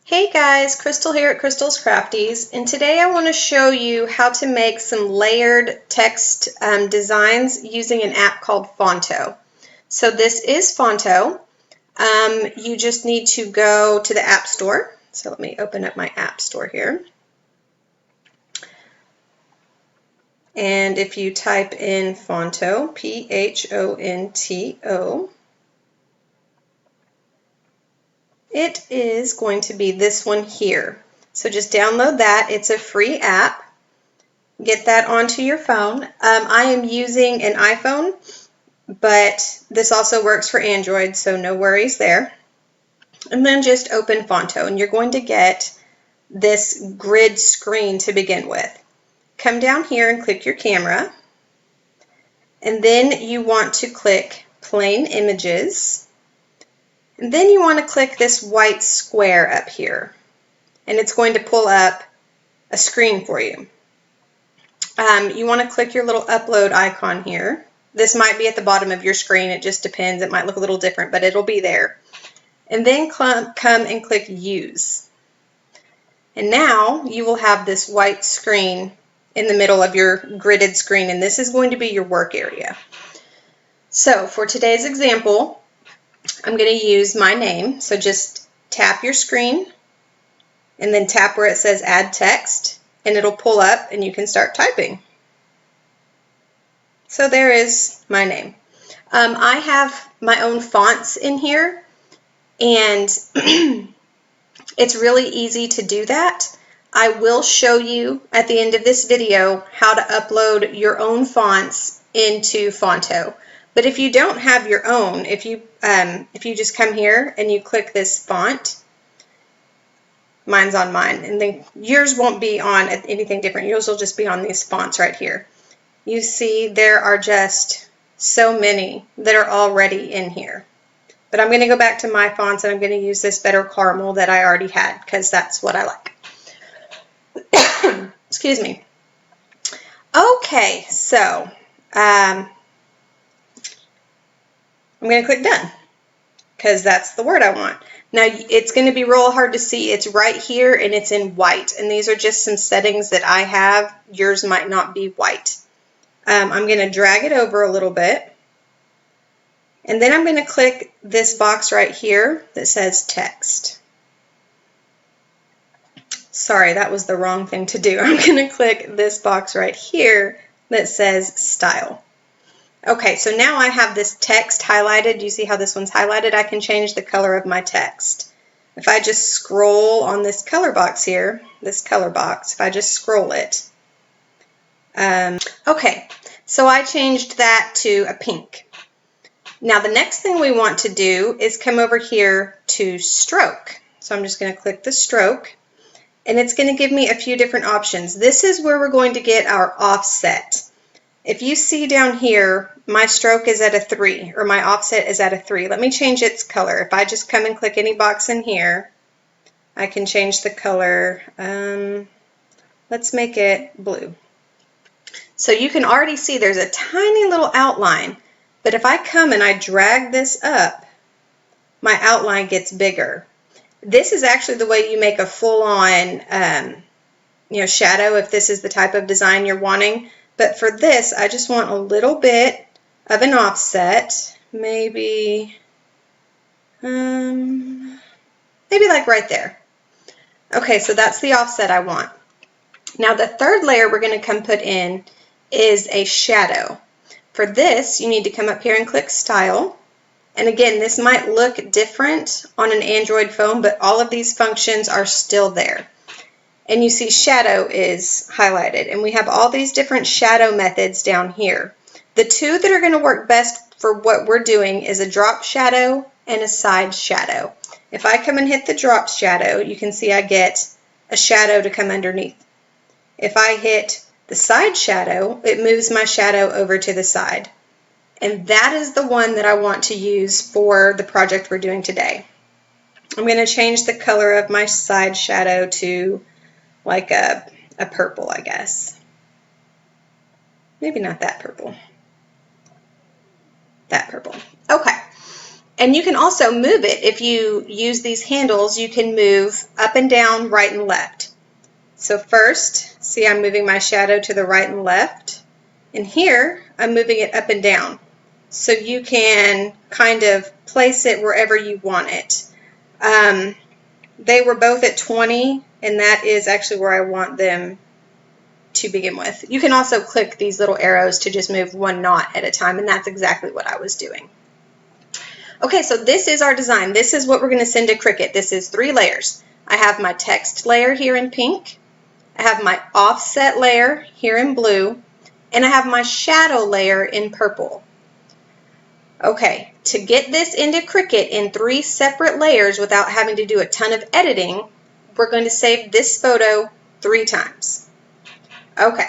Hey guys, Crystal here at Crystal's Crafties, and today I want to show you how to make some layered text designs using an app called Fonto. So this is Fonto. You just need to go to the App Store. So let me open up my App Store here. And if you type in Fonto, P-H-O-N-T-O, it is going to be this one here. So just download that. It's a free app. Get that onto your phone. I am using an iPhone, but this also works for Android, so no worries there. And then just open Fonto, and you're going to get this grid screen to begin with. Come down here and click your camera, and then you want to click Plain Images, and then you want to click this white square up here, and it's going to pull up a screen for you. You want to click your little upload icon here. This might be at the bottom of your screen. It just depends. It might look a little different, but it'll be there. And then come and click Use. And now you will have this white screen in the middle of your gridded screen, and this is going to be your work area. So for today's example, I'm going to use my name. So just tap your screen and then tap where it says Add Text, and it'll pull up and you can start typing. So there is my name. I have my own fonts in here, and it's really easy to do that. I will show you at the end of this video how to upload your own fonts into Fonto. But if you don't have your own, if you just come here and you click this font, mine's on mine, and then yours won't be on anything different. Yours will just be on these fonts right here. You see there are just so many that are already in here. But I'm going to go back to my fonts, and I'm going to use this Better Caramel that I already had because that's what I like. Excuse me. Okay, so I'm going to click Done because that's the word I want. Now it's going to be real hard to see. It's right here and it's in white, and these are just some settings that I have. Yours might not be white. I'm going to drag it over a little bit, and then I'm going to click this box right here that says Text. Sorry, that was the wrong thing to do. I'm going to click this box right here that says Style. Okay, so now I have this text highlighted. Do you see how this one's highlighted? I can change the color of my text. If I just scroll on this color box here, if I just scroll it, okay, so I changed that to a pink. Now the next thing we want to do is come over here to stroke. So I'm just going to click the stroke, and it's going to give me a few different options. This is where we're going to get our offset. If you see down here, my stroke is at a 3, or my offset is at a 3. Let me change its color. If I just come and click any box in here, I can change the color. Let's make it blue. So you can already see there's a tiny little outline, but if I come and I drag this up, my outline gets bigger. This is actually the way you make a full-on shadow if this is the type of design you're wanting. But for this, I just want a little bit of an offset, maybe like right there. Okay, so that's the offset I want. Now the third layer we're going to come put in is a shadow. For this, you need to come up here and click Style. And again, this might look different on an Android phone, but all of these functions are still there. And you see shadow is highlighted, and we have all these different shadow methods down here. The two that are going to work best for what we're doing is a drop shadow and a side shadow. If I come and hit the drop shadow, you can see I get a shadow to come underneath. If I hit the side shadow, it moves my shadow over to the side. And that is the one that I want to use for the project we're doing today. I'm going to change the color of my side shadow to like a purple, I guess. Maybe not that purple. That purple. Okay. And you can also move it. If you use these handles, you can move up and down, right and left. So first, see, I'm moving my shadow to the right and left. And here, I'm moving it up and down. So you can kind of place it wherever you want it. They were both at 20, and that is actually where I want them to begin with. You can also click these little arrows to just move one knot at a time, and that's exactly what I was doing. Okay, so this is our design. This is what we're going to send to Cricut. This is 3 layers. I have my text layer here in pink. I have my offset layer here in blue. And I have my shadow layer in purple. Okay, to get this into Cricut in 3 separate layers without having to do a ton of editing, we're going to save this photo 3 times. Okay,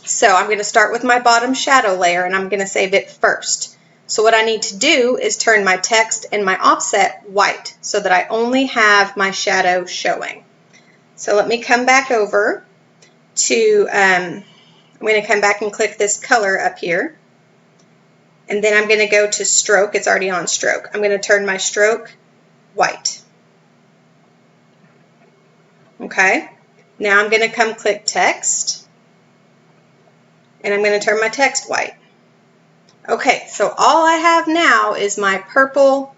so I'm going to start with my bottom shadow layer and I'm going to save it first. So what I need to do is turn my text and my offset white so that I only have my shadow showing. So let me come back over to, I'm going to come back and click this color up here. And then I'm going to go to stroke. It's already on stroke. I'm going to turn my stroke white. Okay. Now I'm going to come click text. And I'm going to turn my text white. Okay, so all I have now is my purple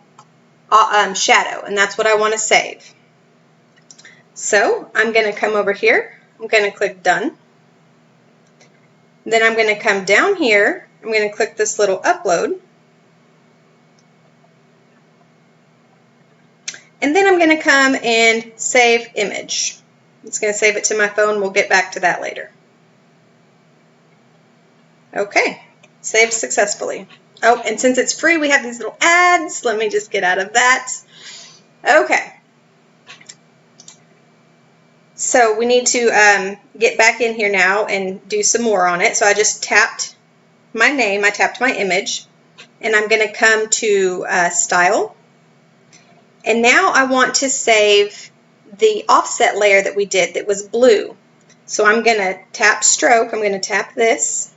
shadow, and that's what I want to save. So I'm going to come over here. I'm going to click done. Then I'm going to come down here. I'm going to click this little upload. And then I'm going to come and save image. It's going to save it to my phone. We'll get back to that later. Okay, saved successfully. Oh, and since it's free, we have these little ads. Let me just get out of that. Okay. So we need to get back in here now and do some more on it. So I just tapped my name, I tapped my image, and I'm going to come to Style. And now I want to save the offset layer that we did that was blue. So I'm going to tap Stroke, I'm going to tap this,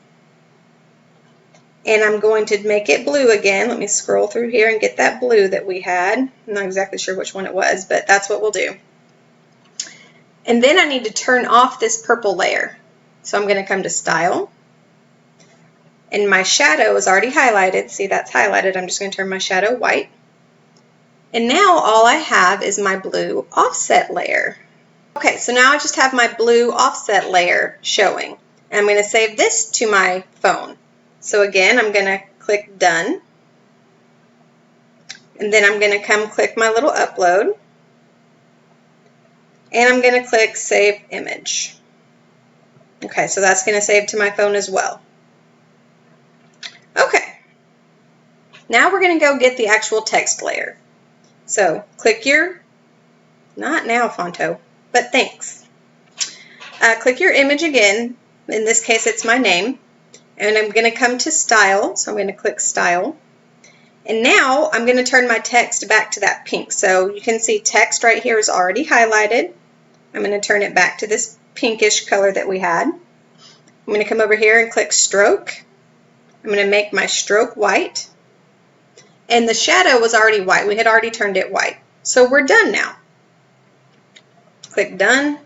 and I'm going to make it blue again. Let me scroll through here and get that blue that we had. I'm not exactly sure which one it was, but that's what we'll do. And then I need to turn off this purple layer. So I'm going to come to Style. And my shadow is already highlighted. See, that's highlighted. I'm just going to turn my shadow white. And now all I have is my blue offset layer. Okay, so now I just have my blue offset layer showing. And I'm going to save this to my phone. So again, I'm going to click Done. And then I'm going to come click my little upload. And I'm going to click Save Image. Okay, so that's going to save to my phone as well. Okay. Now we're going to go get the actual text layer. So click your, not now Fonto, but thanks. Click your image again. In this case, it's my name. And I'm going to come to Style. So I'm going to click Style. And now I'm going to turn my text back to that pink. So you can see text right here is already highlighted. I'm going to turn it back to this pinkish color that we had. I'm going to come over here and click Stroke. I'm going to make my stroke white. And the shadow was already white. We had already turned it white. So we're done now. Click Done.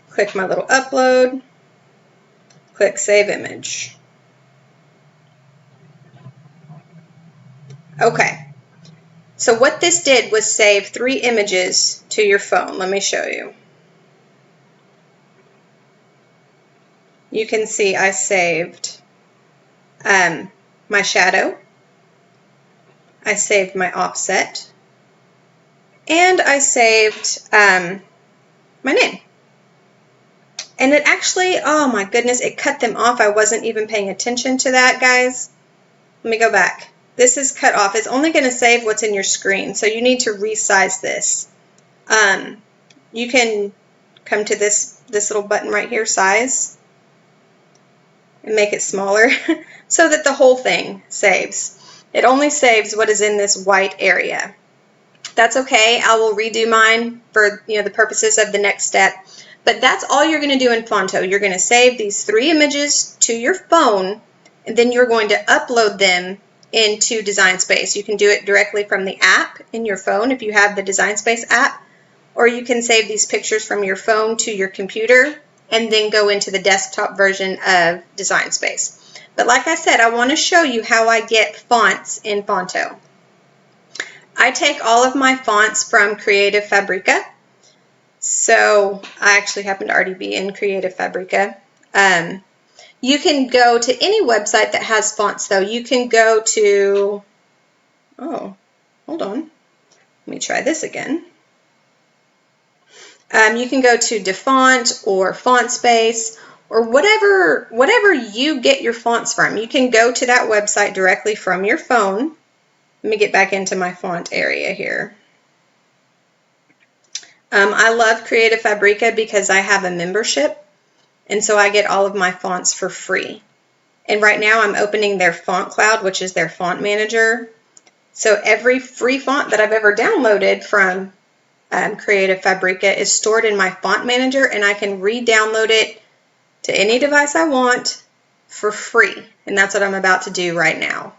Click my little upload. Click Save Image. Okay. So what this did was save 3 images to your phone. Let me show you. You can see I saved my shadow. I saved my offset. And I saved my name. And it actually, oh my goodness, it cut them off. I wasn't even paying attention to that, guys. Let me go back. This is cut off. It's only going to save what's in your screen, so you need to resize this. You can come to this little button right here, Size, and make it smaller so that the whole thing saves. It only saves what is in this white area. That's okay. I will redo mine for the purposes of the next step. But that's all you're going to do in Fonto. You're going to save these 3 images to your phone, and then you're going to upload them into Design Space. You can do it directly from the app in your phone if you have the Design Space app, or you can save these pictures from your phone to your computer and then go into the desktop version of Design Space. But like I said, I want to show you how I get fonts in Fonto. I take all of my fonts from Creative Fabrica. So I actually happen to already be in Creative Fabrica. You can go to any website that has fonts though. You can go to, oh, hold on. Let me try this again. You can go to DeFont or Font Space or whatever you get your fonts from. You can go to that website directly from your phone. Let me get back into my font area here. I love Creative Fabrica because I have a membership, and so I get all of my fonts for free. And right now I'm opening their Font Cloud, which is their font manager. So every free font that I've ever downloaded from Creative Fabrica is stored in my font manager, and I can re-download it to any device I want for free. And that's what I'm about to do right now.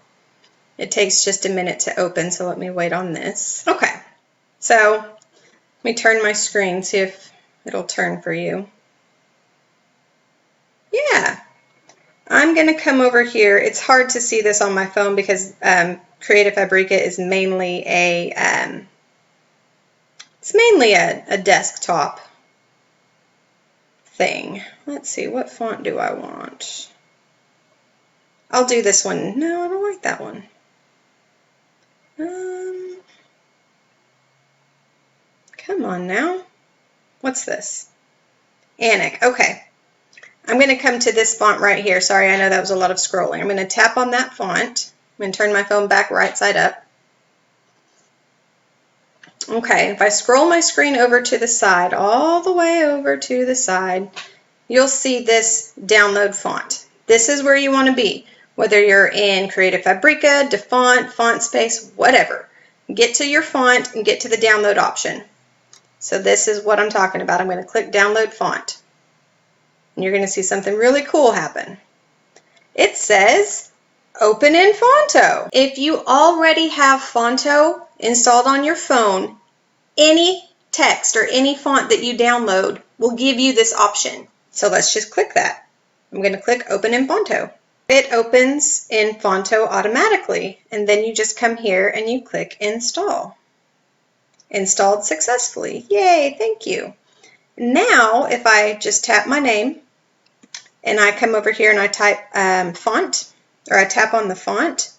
It takes just a minute to open, so let me wait on this. Okay, so let me turn my screen, see if it'll turn for you. Yeah, I'm going to come over here. It's hard to see this on my phone because Creative Fabrica is mainly a desktop thing. Let's see, what font do I want? I'll do this one. No, I don't like that one. Come on now. What's this? Anik. Okay. I'm going to come to this font right here. Sorry, I know that was a lot of scrolling. I'm going to tap on that font. I'm going to turn my phone back right side up. Okay, if I scroll my screen over to the side, all the way over to the side, you'll see this download font. This is where you want to be, whether you're in Creative Fabrica, DeFont, Font Space, whatever. Get to your font and get to the download option. So this is what I'm talking about. I'm going to click download font. And you're going to see something really cool happen. It says open in Fonto. If you already have Fonto installed on your phone, any text or any font that you download will give you this option. So let's just click that. I'm going to click open in Fonto. It opens in Fonto automatically, and then you just come here and you click install. Installed successfully. Yay, thank you. Now, if I just tap my name and I come over here and I type font, or I tap on the font,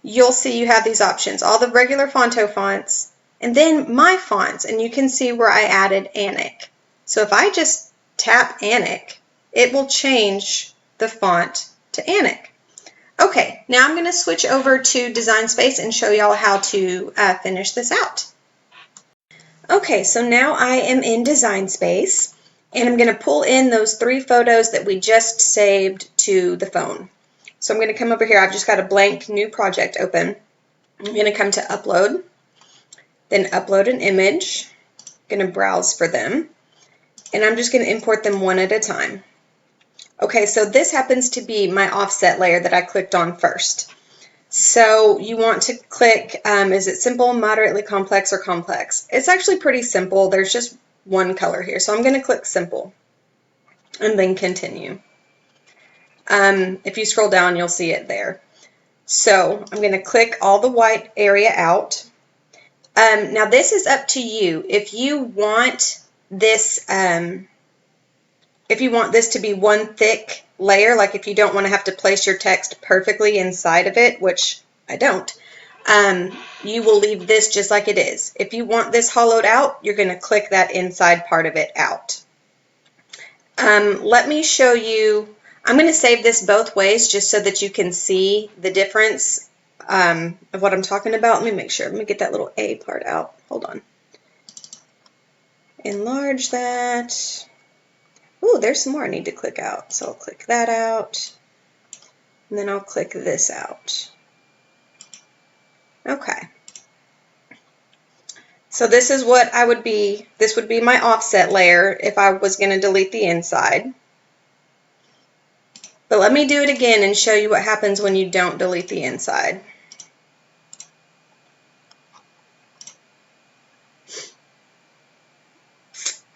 you'll see you have these options, all the regular Fonto fonts, and then my fonts, and you can see where I added Anik. So if I just tap Anik, it will change the font to Anik. Okay, now I'm going to switch over to Design Space and show y'all how to finish this out. Okay, so now I am in Design Space, and I'm going to pull in those 3 photos that we just saved to the phone. So I'm going to come over here. I've just got a blank new project open. I'm going to come to Upload, then Upload an image. I'm going to browse for them, and I'm just going to import them one at a time. Okay, so this happens to be my offset layer that I clicked on first. So you want to click, is it simple, moderately complex, or complex? It's actually pretty simple. There's just one color here. So I'm going to click simple and then continue. If you scroll down, you'll see it there. So I'm going to click all the white area out. Now this is up to you. If you want this, to be one thick layer, like if you don't want to have to place your text perfectly inside of it, which I don't, you will leave this just like it is. If you want this hollowed out, you're going to click that inside part of it out. Let me show you. I'm going to save this both ways just so that you can see the difference of what I'm talking about. Let me make sure. Let me get that little A part out. Hold on. Enlarge that. Ooh, there's some more I need to click out. So I'll click that out. And then I'll click this out. Okay. So this is what I would be. This would be my offset layer if I was going to delete the inside. But let me do it again and show you what happens when you don't delete the inside.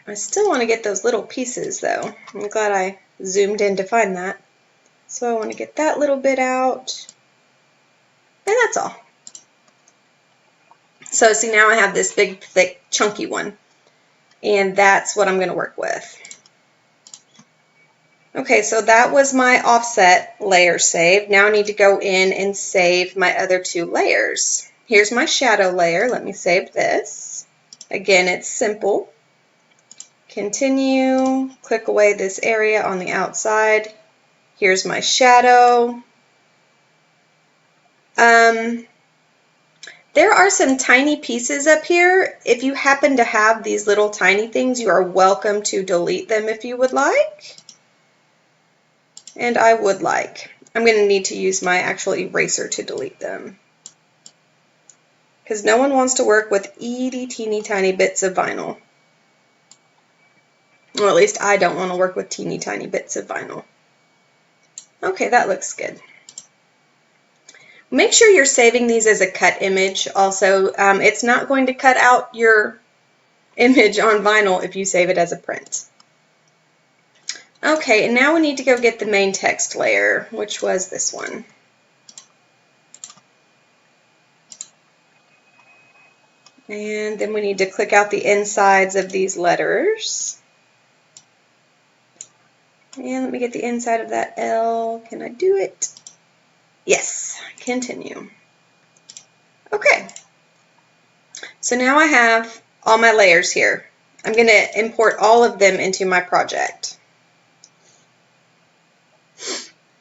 I still want to get those little pieces though. I'm glad I zoomed in to find that. So I want to get that little bit out. And that's all. So see, now I have this big, thick, chunky one. And that's what I'm going to work with. Okay, so that was my offset layer saved. Now I need to go in and save my other two layers. Here's my shadow layer. Let me save this. Again, it's simple. Continue, click away this area on the outside. Here's my shadow. There are some tiny pieces up here. If you happen to have these little tiny things, you are welcome to delete them if you would like. And I would like. I'm going to need to use my actual eraser to delete them. Because no one wants to work with itty teeny tiny bits of vinyl. Or at least I don't want to work with teeny tiny bits of vinyl. Okay, that looks good. Make sure you're saving these as a cut image also. It's not going to cut out your image on vinyl if you save it as a print. Okay, and now we need to go get the main text layer, which was this one. And then we need to click out the insides of these letters. And let me get the inside of that L. Can I do it? Yes, continue. Okay, so now I have all my layers here. I'm going to import all of them into my project.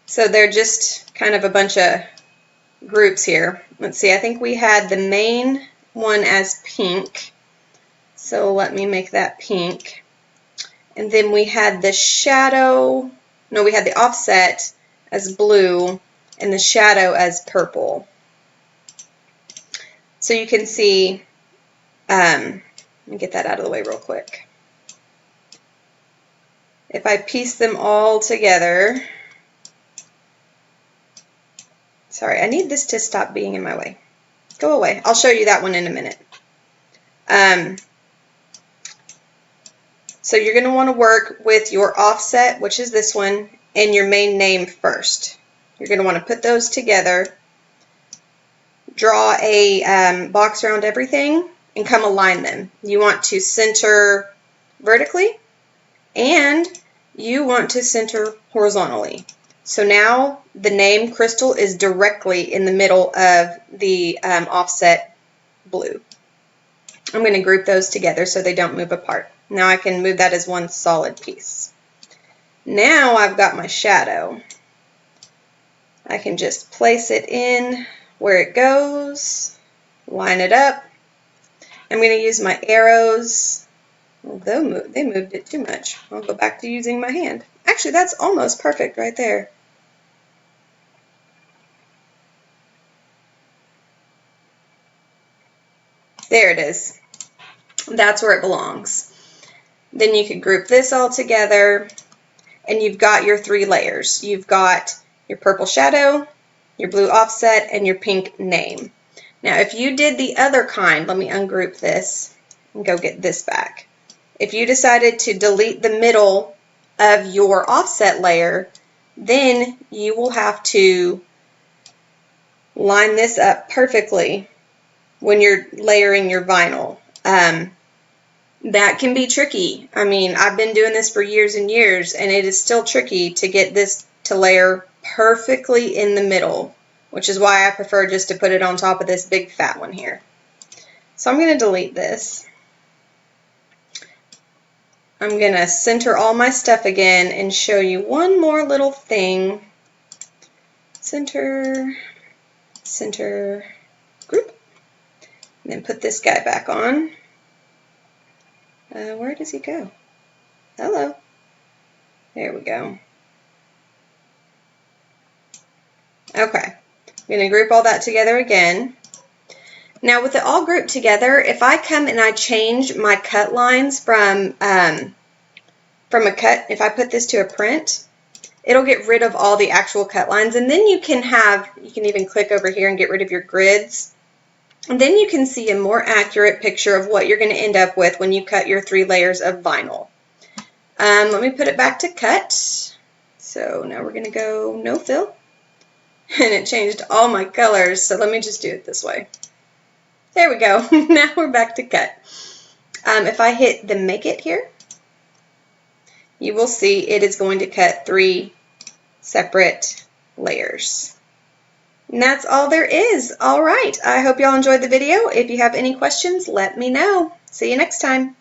So they're just kind of a bunch of groups here. Let's see, I think we had the main one as pink. So let me make that pink. And then we had the shadow, no, we had the offset as blue and the shadow as purple. So you can see, let me get that out of the way real quick. If I piece them all together, sorry, I need this to stop being in my way. Go away. I'll show you that one in a minute. So you're going to want to work with your offset, which is this one, and your main name first. You're going to want to put those together, draw a box around everything, and come align them. You want to center vertically, and you want to center horizontally. So now the name Crystal is directly in the middle of the offset blue. I'm going to group those together so they don't move apart. Now I can move that as one solid piece. Now I've got my shadow. I can just place it in where it goes, line it up. I'm going to use my arrows. Although they moved it too much. I'll go back to using my hand. Actually, that's almost perfect right there. There it is. That's where it belongs. Then you could group this all together, and you've got your three layers. You've got your purple shadow, your blue offset, and your pink name. Now, if you did the other kind, let me ungroup this and go get this back. If you decided to delete the middle of your offset layer, then you will have to line this up perfectly when you're layering your vinyl. That can be tricky. I mean, I've been doing this for years and years, and it is still tricky to get this to layer perfectly in the middle, which is why I prefer just to put it on top of this big fat one here. So I'm going to delete this. I'm going to center all my stuff again and show you one more little thing. Center, center, group. And then put this guy back on. Where does he go? Hello. There we go. Okay. I'm going to group all that together again. Now with it all grouped together, if I come and I change my cut lines from a cut, if I put this to a print, it'll get rid of all the actual cut lines, and then you can even click over here and get rid of your grids. And then you can see a more accurate picture of what you're going to end up with when you cut your 3 layers of vinyl. Let me put it back to cut. So now we're going to go no fill. And it changed all my colors, so let me just do it this way. There we go. Now we're back to cut. If I hit the make it here, you will see it is going to cut 3 separate layers. And that's all there is. All right. I hope y'all enjoyed the video. If you have any questions, let me know. See you next time.